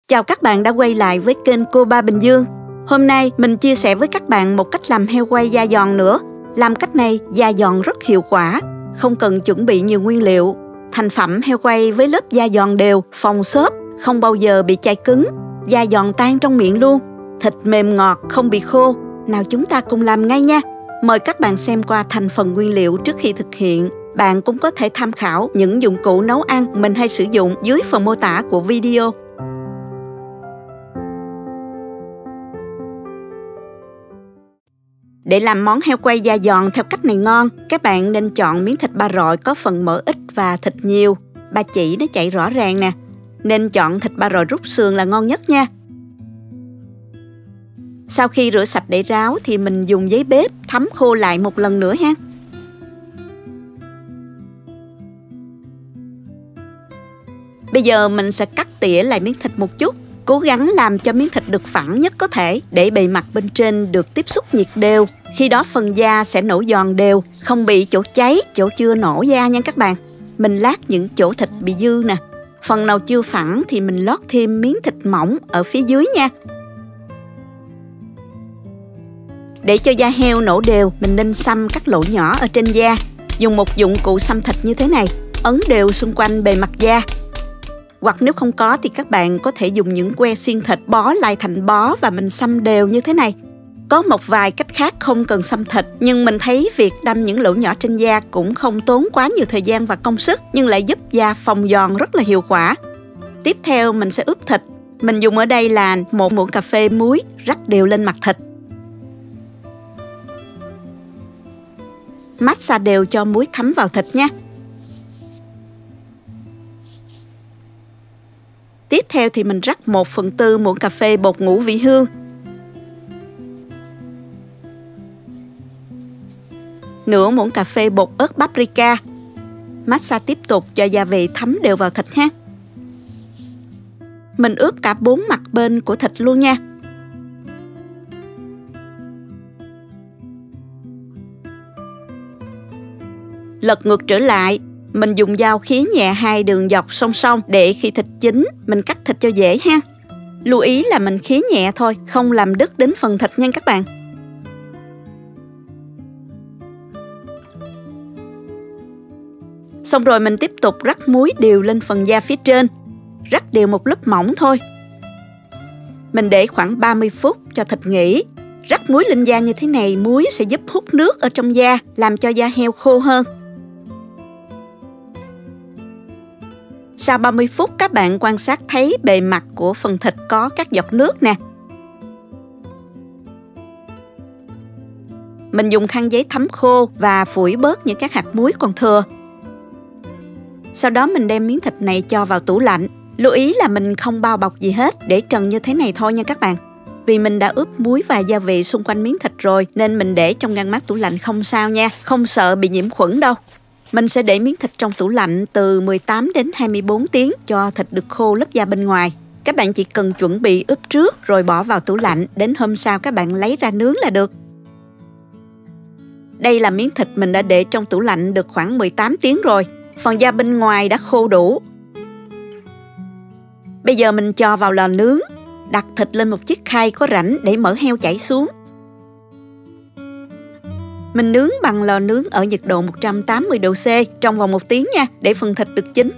Chào các bạn đã quay lại với kênh Cô Ba Bình Dương. Hôm nay mình chia sẻ với các bạn một cách làm heo quay da giòn nữa. Làm cách này da giòn rất hiệu quả, không cần chuẩn bị nhiều nguyên liệu. Thành phẩm heo quay với lớp da giòn đều, phòng xốp, không bao giờ bị chai cứng, da giòn tan trong miệng luôn. Thịt mềm ngọt, không bị khô. Nào chúng ta cùng làm ngay nha. Mời các bạn xem qua thành phần nguyên liệu trước khi thực hiện. Bạn cũng có thể tham khảo những dụng cụ nấu ăn mình hay sử dụng dưới phần mô tả của video. Để làm món heo quay da giòn theo cách này ngon, các bạn nên chọn miếng thịt ba rọi có phần mỡ ít và thịt nhiều. Ba chỉ nó chạy rõ ràng nè. Nên chọn thịt ba rọi rút sườn là ngon nhất nha. Sau khi rửa sạch để ráo thì mình dùng giấy bếp thấm khô lại một lần nữa ha. Bây giờ mình sẽ cắt tỉa lại miếng thịt một chút. Cố gắng làm cho miếng thịt được phẳng nhất có thể để bề mặt bên trên được tiếp xúc nhiệt đều. Khi đó phần da sẽ nổ giòn đều, không bị chỗ cháy, chỗ chưa nổ da nha các bạn. Mình lát những chỗ thịt bị dư nè. Phần nào chưa phẳng thì mình lót thêm miếng thịt mỏng ở phía dưới nha. Để cho da heo nổ đều, mình nên xăm các lỗ nhỏ ở trên da. Dùng một dụng cụ xăm thịt như thế này, ấn đều xung quanh bề mặt da. Hoặc nếu không có thì các bạn có thể dùng những que xiên thịt bó lại thành bó và mình xăm đều như thế này. Có một vài cách khác không cần xăm thịt, nhưng mình thấy việc đâm những lỗ nhỏ trên da cũng không tốn quá nhiều thời gian và công sức, nhưng lại giúp da phồng giòn rất là hiệu quả. Tiếp theo mình sẽ ướp thịt. Mình dùng ở đây là 1 muỗng cà phê muối rắc đều lên mặt thịt. Massage đều cho muối thấm vào thịt nha. Tiếp theo thì mình rắc 1/4 muỗng cà phê bột ngũ vị hương. Nửa muỗng cà phê bột ớt paprika. Massage tiếp tục cho gia vị thấm đều vào thịt ha. Mình ướp cả 4 mặt bên của thịt luôn nha. Lật ngược trở lại, mình dùng dao khía nhẹ 2 đường dọc song song để khi thịt chín, mình cắt thịt cho dễ ha. Lưu ý là mình khía nhẹ thôi, không làm đứt đến phần thịt nha các bạn. Xong rồi mình tiếp tục rắc muối đều lên phần da phía trên. Rắc đều một lớp mỏng thôi. Mình để khoảng 30 phút cho thịt nghỉ. Rắc muối lên da như thế này, muối sẽ giúp hút nước ở trong da, làm cho da heo khô hơn. Sau 30 phút các bạn quan sát thấy bề mặt của phần thịt có các giọt nước nè. Mình dùng khăn giấy thấm khô và phủi bớt những các hạt muối còn thừa. Sau đó mình đem miếng thịt này cho vào tủ lạnh. Lưu ý là mình không bao bọc gì hết, để trần như thế này thôi nha các bạn. Vì mình đã ướp muối và gia vị xung quanh miếng thịt rồi nên mình để trong ngăn mát tủ lạnh không sao nha, không sợ bị nhiễm khuẩn đâu. Mình sẽ để miếng thịt trong tủ lạnh từ 18 đến 24 tiếng cho thịt được khô lớp da bên ngoài. Các bạn chỉ cần chuẩn bị ướp trước rồi bỏ vào tủ lạnh, đến hôm sau các bạn lấy ra nướng là được. Đây là miếng thịt mình đã để trong tủ lạnh được khoảng 18 tiếng rồi. Phần da bên ngoài đã khô đủ. Bây giờ mình cho vào lò nướng, đặt thịt lên một chiếc khay có rãnh để mỡ heo chảy xuống. Mình nướng bằng lò nướng ở nhiệt độ 180 độ C trong vòng 1 tiếng nha, để phần thịt được chín.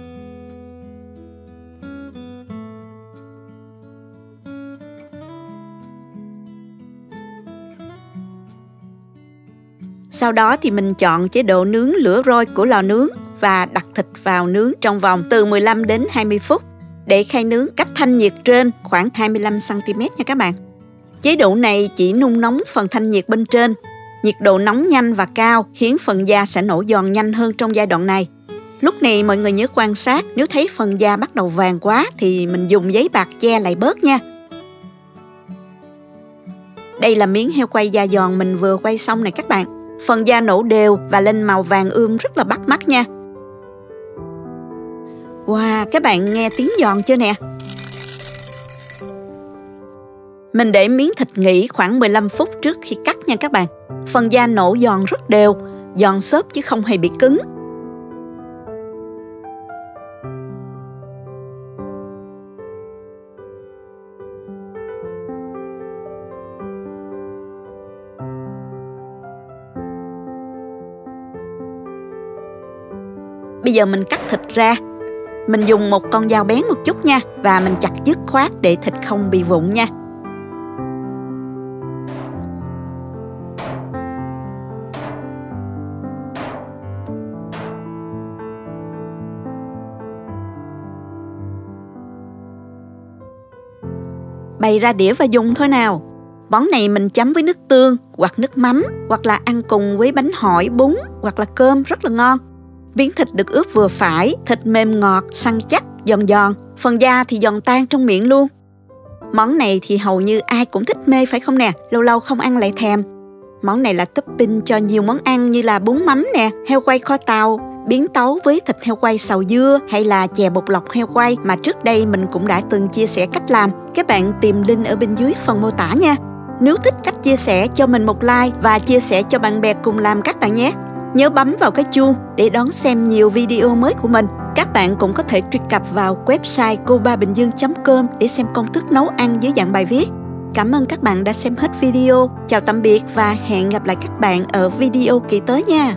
Sau đó thì mình chọn chế độ nướng lửa roi của lò nướng và đặt thịt vào nướng trong vòng từ 15 đến 20 phút. Để khay nướng cách thanh nhiệt trên khoảng 25 cm nha các bạn. Chế độ này chỉ nung nóng phần thanh nhiệt bên trên. Nhiệt độ nóng nhanh và cao khiến phần da sẽ nổ giòn nhanh hơn trong giai đoạn này. Lúc này mọi người nhớ quan sát, nếu thấy phần da bắt đầu vàng quá thì mình dùng giấy bạc che lại bớt nha. Đây là miếng heo quay da giòn mình vừa quay xong này các bạn. Phần da nổ đều và lên màu vàng ươm rất là bắt mắt nha. Wow, các bạn nghe tiếng giòn chưa nè? Mình để miếng thịt nghỉ khoảng 15 phút trước khi cắt nha các bạn. Phần da nổ giòn rất đều, giòn xốp chứ không hề bị cứng. Bây giờ mình cắt thịt ra. Mình dùng một con dao bén một chút nha, và mình chặt dứt khoát để thịt không bị vụn nha. Bày ra đĩa và dùng thôi nào. Món này mình chấm với nước tương hoặc nước mắm, hoặc là ăn cùng với bánh hỏi, bún hoặc là cơm rất là ngon. Miếng thịt được ướp vừa phải, thịt mềm ngọt, săn chắc, giòn giòn. Phần da thì giòn tan trong miệng luôn. Món này thì hầu như ai cũng thích mê phải không nè? Lâu lâu không ăn lại thèm. Món này là topping cho nhiều món ăn như là bún mắm nè, heo quay kho tàu, biến tấu với thịt heo quay xào dưa hay là chè bột lọc heo quay mà trước đây mình cũng đã từng chia sẻ cách làm. Các bạn tìm link ở bên dưới phần mô tả nha. Nếu thích cách chia sẻ cho mình một like và chia sẻ cho bạn bè cùng làm các bạn nhé. Nhớ bấm vào cái chuông để đón xem nhiều video mới của mình. Các bạn cũng có thể truy cập vào website cobabình dương.com để xem công thức nấu ăn dưới dạng bài viết. Cảm ơn các bạn đã xem hết video. Chào tạm biệt và hẹn gặp lại các bạn ở video kỳ tới nha.